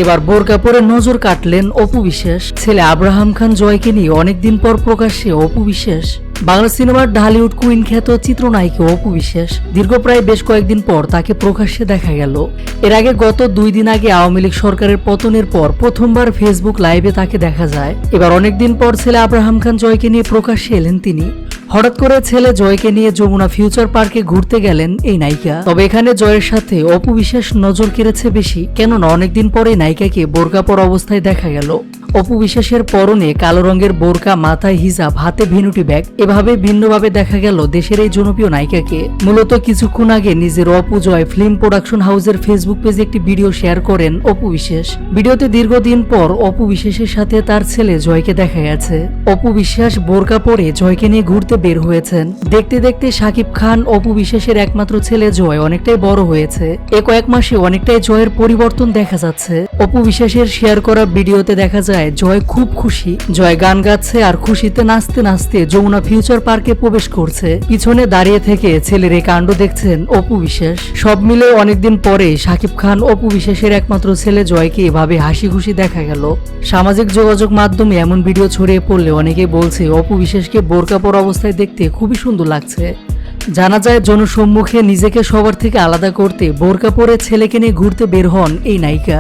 এবার বোরকা পরে নজর কাটলেন অপু বিশ্বাস। ছেলে আব্রাহাম খান জয়কে নিয়ে অনেকদিন পর প্রকাশ্যে অপু বিশ্বাস। বাংলা সিনেমার ঢালিউড কুইন খ্যাত চিত্রনায়িকা অপু বিশ্বাস দীর্ঘ প্রায় বেশ কয়েকদিন পর তাকে প্রকাশ্যে দেখা গেল। এর আগে গত 2 দিন আগে আওয়ামী লীগ সরকারের পতনের পর প্রথমবার ফেসবুক লাইভে তাকে দেখা যায়। এবার অনেকদিন পর ছেলে আব্রাহাম খান জয়কে নিয়ে প্রকাশ্যে এলেন তিনি। হঠাৎ করে ছেলে জয়কে নিয়ে যমুনা ফিউচার পার্কে ঘুরতে গেলেন এই নায়িকা। তবে এখানে জয়ের সাথে অপু বিশ্বাস নজর কেড়েছে বেশি, কেননা অনেকদিন পরে নায়িকাকে বোরকা পরা অবস্থায় দেখা গেল। অপু বিশ্বাসের পরনে কালো রঙের বোরকা, মাথায় হিজাব, হাতে ভেনুটি ব্যাগ, এভাবে ভিন্নভাবে দেখা গেল দেশের এই জনপ্রিয় নায়িকাকে। মূলত কিছুক্ষণ আগে নিজের অপু জয় ফিল্ম প্রোডাকশন হাউসের ফেসবুক পেজে একটি ভিডিও শেয়ার করেন অপু বিশ্বাস। ভিডিওতে দীর্ঘদিন পর অপু বিশ্বাসের সাথে তার ছেলে জয়কে দেখা গেছে। অপু বিশ্বাস বোরকা পরে জয়কে নিয়ে ঘুরতে বের হয়েছেন। দেখতে দেখতে শাকিব খান অপু বিশ্বাসের একমাত্র ছেলে জয় অনেকটাই বড় হয়েছে। এ কয়েক মাসে অনেকটাই জয়ের পরিবর্তন দেখা যাচ্ছে। অপু বিশ্বাসের শেয়ার করা ভিডিওতে দেখা যায় জয় খুব খুশি। জয় গান গাচ্ছে আর খুশিতে নাচতে নাচতে যমুনা ফিউচার পার্কে প্রবেশ করছে। পিছনে দাঁড়িয়ে থেকে ছেলের এই কাণ্ড দেখছেন অপু বিশ্বাস। সব মিলে অনেকদিন পরে শাকিব খান অপু বিশ্বাসের একমাত্র ছেলে জয়কে এভাবে হাসি খুশি দেখা গেল। সামাজিক যোগাযোগ মাধ্যমে এমন ভিডিও ছড়িয়ে পড়লে অনেকেই বলছে অপু বিশ্বাসকে বোরকা পরা অবস্থায় দেখতে খুবই সুন্দর লাগছে। জানা যায় জনসম্মুখে নিজেকে সবার থেকে আলাদা করতে বোরকা পরে ছেলেকে নিয়ে ঘুরতে বের হন এই নায়িকা।